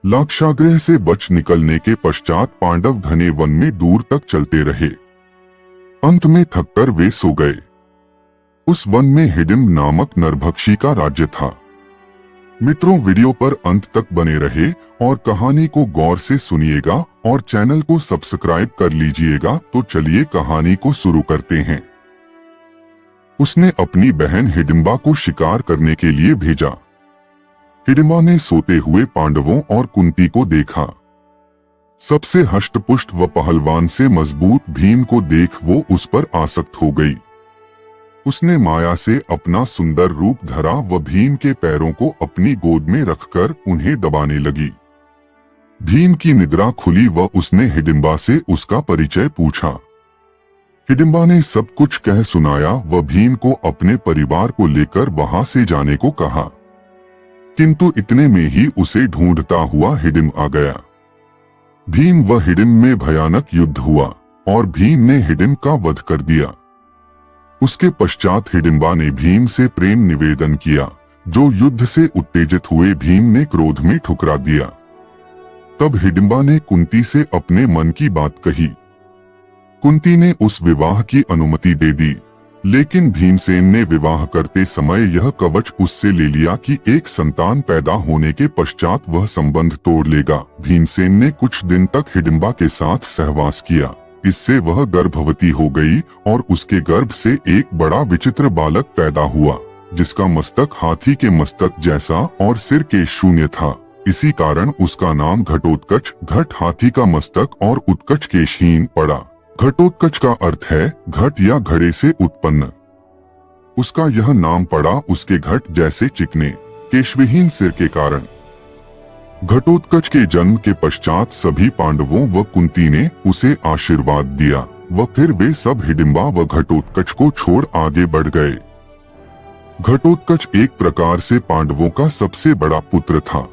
लाक्षागृह से बच निकलने के पश्चात पांडव घने वन में दूर तक चलते रहे। अंत में थककर वे सो गए। उस वन में हिडिंब नामक नरभक्षी का राज्य था। मित्रों, वीडियो पर अंत तक बने रहे और कहानी को गौर से सुनिएगा और चैनल को सब्सक्राइब कर लीजिएगा। तो चलिए कहानी को शुरू करते हैं। उसने अपनी बहन हिडिंबा को शिकार करने के लिए भेजा। हिडिंबा ने सोते हुए पांडवों और कुंती को देखा। सबसे हष्टपुष्ट व पहलवान से मजबूत भीम को देख वो उस पर आसक्त हो गई। उसने माया से अपना सुंदर रूप धरा व भीम के पैरों को अपनी गोद में रखकर उन्हें दबाने लगी। भीम की निद्रा खुली व उसने हिडिंबा से उसका परिचय पूछा। हिडिंबा ने सब कुछ कह सुनाया व भीम को अपने परिवार को लेकर वहां से जाने को कहा। किंतु इतने में ही उसे ढूंढता हुआ हिडिंब आ गया। भीम व हिडिंब में भयानक युद्ध हुआ और भीम ने हिडिंब का वध कर दिया। उसके पश्चात हिडिंबा ने भीम से प्रेम निवेदन किया, जो युद्ध से उत्तेजित हुए भीम ने क्रोध में ठुकरा दिया। तब हिडिंबा ने कुंती से अपने मन की बात कही। कुंती ने उस विवाह की अनुमति दे दी, लेकिन भीमसेन ने विवाह करते समय यह कवच उससे ले लिया कि एक संतान पैदा होने के पश्चात वह संबंध तोड़ लेगा। भीमसेन ने कुछ दिन तक हिडिंबा के साथ सहवास किया। इससे वह गर्भवती हो गई और उसके गर्भ से एक बड़ा विचित्र बालक पैदा हुआ, जिसका मस्तक हाथी के मस्तक जैसा और सिर के शून्य था। इसी कारण उसका नाम घटोत्कच, घट हाथी का मस्तक और उत्कच केशहीन पड़ा। घटोत्कच का अर्थ है घट या घड़े से उत्पन्न। उसका यह नाम पड़ा उसके घट जैसे चिकने केशविहीन सिर के कारण। घटोत्कच के जन्म के पश्चात सभी पांडवों व कुंती ने उसे आशीर्वाद दिया व फिर वे सब हिडिंबा व घटोत्कच को छोड़ आगे बढ़ गए। घटोत्कच एक प्रकार से पांडवों का सबसे बड़ा पुत्र था।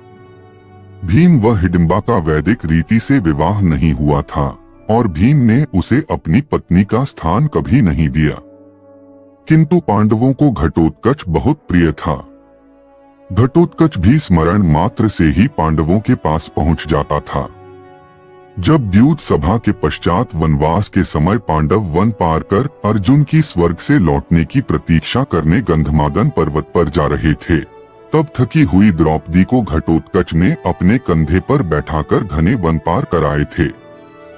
भीम व हिडिंबा का वैदिक रीति से विवाह नहीं हुआ था और भीम ने उसे अपनी पत्नी का स्थान कभी नहीं दिया। किंतु पांडवों को घटोत्कच बहुत प्रिय था। घटोत्कच भी स्मरण मात्र से ही पांडवों के पास पहुंच जाता था। जब द्यूत सभा के पश्चात वनवास के समय पांडव वन पार कर अर्जुन की स्वर्ग से लौटने की प्रतीक्षा करने गंधमादन पर्वत पर जा रहे थे, तब थकी हुई द्रौपदी को घटोत्कच ने अपने कंधे पर बैठाकर घने वन पार कराए थे।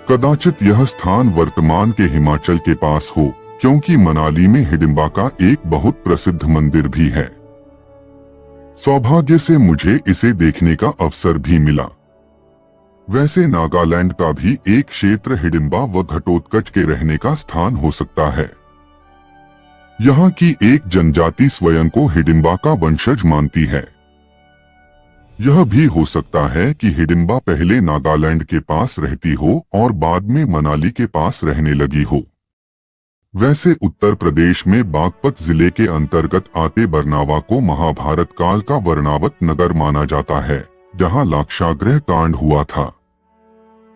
कदाचित यह स्थान वर्तमान के हिमाचल के पास हो, क्योंकि मनाली में हिडिंबा का एक बहुत प्रसिद्ध मंदिर भी है। सौभाग्य से मुझे इसे देखने का अवसर भी मिला। वैसे नागालैंड का भी एक क्षेत्र हिडिंबा व घटोत्कच के रहने का स्थान हो सकता है। यहाँ की एक जनजाति स्वयं को हिडिंबा का वंशज मानती है। यह भी हो सकता है कि हिडिंबा पहले नागालैंड के पास रहती हो और बाद में मनाली के पास रहने लगी हो। वैसे उत्तर प्रदेश में बागपत जिले के अंतर्गत आते बरनावा को महाभारत काल का वर्णावत नगर माना जाता है, जहां लाक्षागृह कांड हुआ था।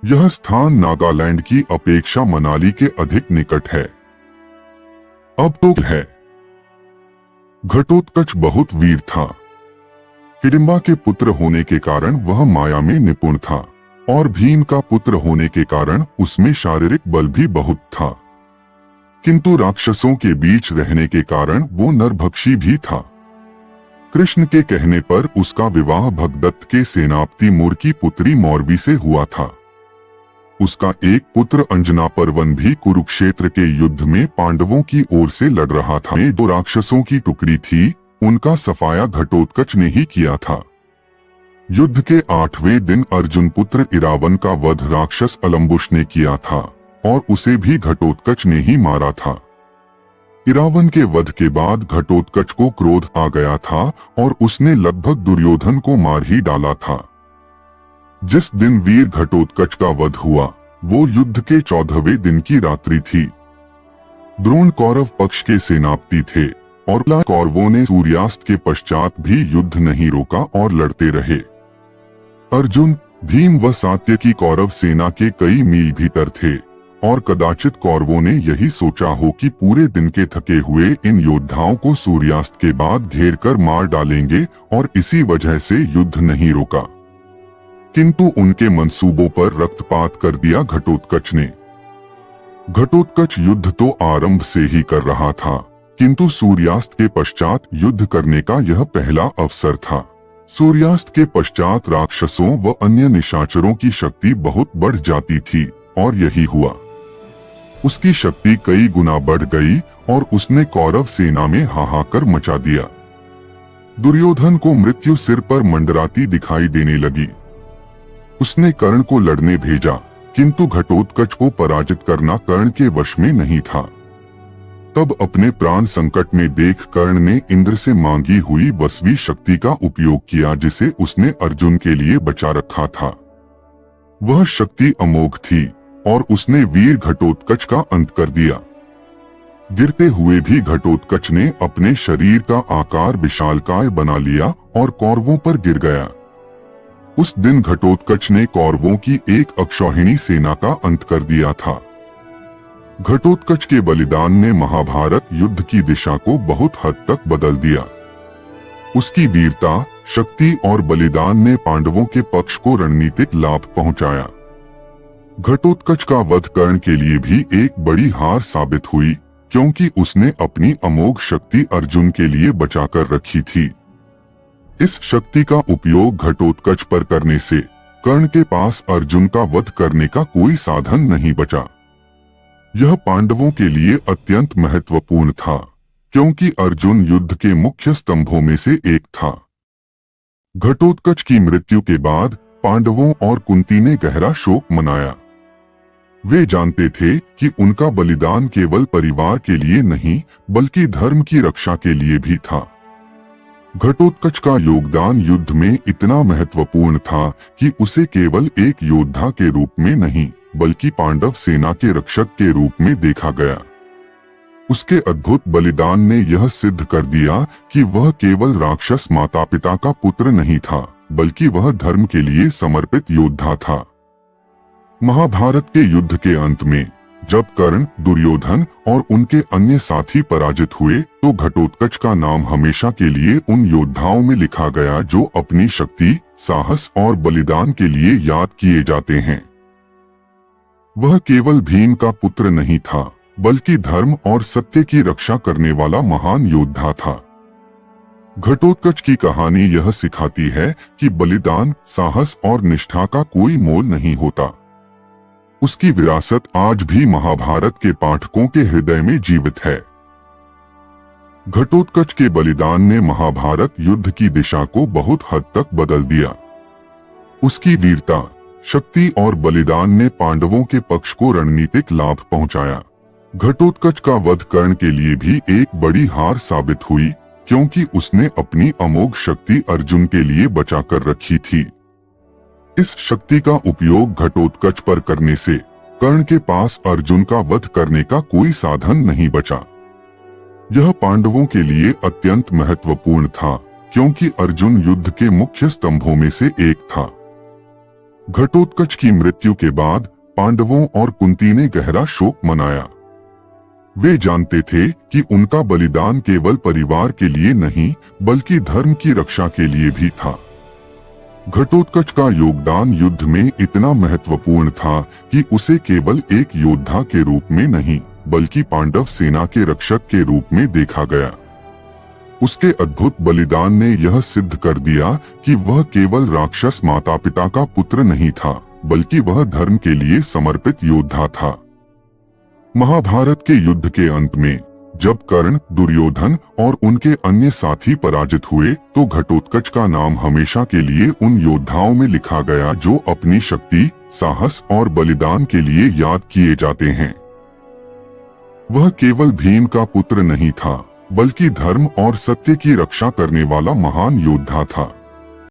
यह स्थान नागालैंड की अपेक्षा मनाली के अधिक निकट है। अब तो है, घटोत्कच बहुत वीर था। हिडिंबा के पुत्र होने के कारण वह माया में निपुण था और भीम का पुत्र होने के कारण उसमें शारीरिक बल भी बहुत था। किंतु राक्षसों के बीच रहने के कारण वो नरभक्षी भी था। कृष्ण के कहने पर उसका विवाह भगदत्त के सेनापति मुर की पुत्री मौरवी से हुआ था। उसका एक पुत्र अंजनापर्वन भी कुरुक्षेत्र के युद्ध में पांडवों की ओर से लड़ रहा था। दो राक्षसों की टुकड़ी थी, उनका सफाया घटोत्कच ने ही किया था। युद्ध के 8वें दिन अर्जुन पुत्र इरावन का वध राक्षस अलम्बुश ने किया था और उसे भी घटोत्कच ने ही मारा था। इरावन के वध के बाद घटोत्कच को क्रोध आ गया था और उसने लगभग दुर्योधन को मार ही डाला था। जिस दिन वीर घटोत्कच का वध हुआ, वो युद्ध के 14वें दिन की रात्रि थी। द्रोण कौरव पक्ष के सेनापति थे और कौरवों ने सूर्यास्त के पश्चात भी युद्ध नहीं रोका और लड़ते रहे। अर्जुन, भीम व सात्यकी कौरव सेना के कई मील भीतर थे और कदाचित कौरवों ने यही सोचा हो कि पूरे दिन के थके हुए इन योद्धाओं को सूर्यास्त के बाद घेर कर मार डालेंगे और इसी वजह से युद्ध नहीं रोका। किंतु उनके मंसूबों पर रक्तपात कर दिया घटोत्कच ने। घटोत्कच युद्ध तो आरंभ से ही कर रहा था, किंतु सूर्यास्त के पश्चात युद्ध करने का यह पहला अवसर था। सूर्यास्त के पश्चात राक्षसों व अन्य निशाचरों की शक्ति बहुत बढ़ जाती थी और यही हुआ। उसकी शक्ति कई गुना बढ़ गई और उसने कौरव सेना में हाहाकार मचा दिया। दुर्योधन को मृत्यु सिर पर मंडराती दिखाई देने लगी। उसने कर्ण को लड़ने भेजा, किंतु घटोत्कच को पराजित करना कर्ण के वश में नहीं था। तब अपने प्राण संकट में देख कर्ण ने इंद्र से मांगी हुई वसवी शक्ति का उपयोग किया, जिसे उसने अर्जुन के लिए बचा रखा था। वह शक्ति अमोघ थी और उसने वीर घटोत्कच का अंत कर दिया। गिरते हुए भी घटोत्कच ने अपने शरीर का आकार विशालकाय बना लिया और कौरवों पर गिर गया। उस दिन घटोत्कच ने कौरवों की एक अक्षौहिणी सेना का अंत कर दिया था। घटोत्कच के बलिदान ने महाभारत युद्ध की दिशा को बहुत हद तक बदल दिया। उसकी वीरता, शक्ति और बलिदान ने पांडवों के पक्ष को रणनीतिक लाभ पहुंचाया। घटोत्कच का वध कर्ण के लिए भी एक बड़ी हार साबित हुई, क्योंकि उसने अपनी अमोघ शक्ति अर्जुन के लिए बचाकर रखी थी। इस शक्ति का उपयोग घटोत्कच पर करने से कर्ण के पास अर्जुन का वध करने का कोई साधन नहीं बचा। यह पांडवों के लिए अत्यंत महत्वपूर्ण था, क्योंकि अर्जुन युद्ध के मुख्य स्तंभों में से एक था। घटोत्कच की मृत्यु के बाद पांडवों और कुंती ने गहरा शोक मनाया। वे जानते थे कि उनका बलिदान केवल परिवार के लिए नहीं, बल्कि धर्म की रक्षा के लिए भी था। घटोत्कच का योगदान युद्ध में इतना महत्वपूर्ण था कि उसे केवल एक योद्धा के रूप में नहीं, बल्कि पांडव सेना के रक्षक के रूप में देखा गया। उसके अद्भुत बलिदान ने यह सिद्ध कर दिया कि वह केवल राक्षस माता पिता का पुत्र नहीं था, बल्कि वह धर्म के लिए समर्पित योद्धा था। महाभारत के युद्ध के अंत में जब कर्ण, दुर्योधन और उनके अन्य साथी पराजित हुए, तो घटोत्कच का नाम हमेशा के लिए उन योद्धाओं में लिखा गया जो अपनी शक्ति, साहस और बलिदान के लिए याद किए जाते हैं। वह केवल भीम का पुत्र नहीं था, बल्कि धर्म और सत्य की रक्षा करने वाला महान योद्धा था। घटोत्कच की कहानी यह सिखाती है कि बलिदान, साहस और निष्ठा का कोई मोल नहीं होता। उसकी विरासत आज भी महाभारत के पाठकों के हृदय में जीवित है। घटोत्कच के बलिदान ने महाभारत युद्ध की दिशा को बहुत हद तक बदल दिया। उसकी वीरता, शक्ति और बलिदान ने पांडवों के पक्ष को रणनीतिक लाभ पहुंचाया। घटोत्कच का वध कर्ण के लिए भी एक बड़ी हार साबित हुई, क्योंकि उसने अपनी अमोघ शक्ति अर्जुन के लिए बचाकर रखी थी। इस शक्ति का उपयोग घटोत्कच पर करने से कर्ण के पास अर्जुन का वध करने का कोई साधन नहीं बचा। यह पांडवों के लिए अत्यंत महत्वपूर्ण था, क्योंकि अर्जुन युद्ध के मुख्य स्तंभों में से एक था। घटोत्कच की मृत्यु के बाद पांडवों और कुंती ने गहरा शोक मनाया। वे जानते थे कि उनका बलिदान केवल परिवार के लिए नहीं, बल्कि धर्म की रक्षा के लिए भी था। घटोत्कच का योगदान युद्ध में इतना महत्वपूर्ण था कि उसे केवल एक योद्धा के रूप में नहीं, बल्कि पांडव सेना के रक्षक के रूप में देखा गया। उसके अद्भुत बलिदान ने यह सिद्ध कर दिया कि वह केवल राक्षस माता पिता का पुत्र नहीं था, बल्कि वह धर्म के लिए समर्पित योद्धा था। महाभारत के युद्ध के अंत में जब कर्ण, दुर्योधन और उनके अन्य साथी पराजित हुए, तो घटोत्कच का नाम हमेशा के लिए उन योद्धाओं में लिखा गया जो अपनी शक्ति, साहस और बलिदान के लिए याद किए जाते हैं। वह केवल भीम का पुत्र नहीं था, बल्कि धर्म और सत्य की रक्षा करने वाला महान योद्धा था।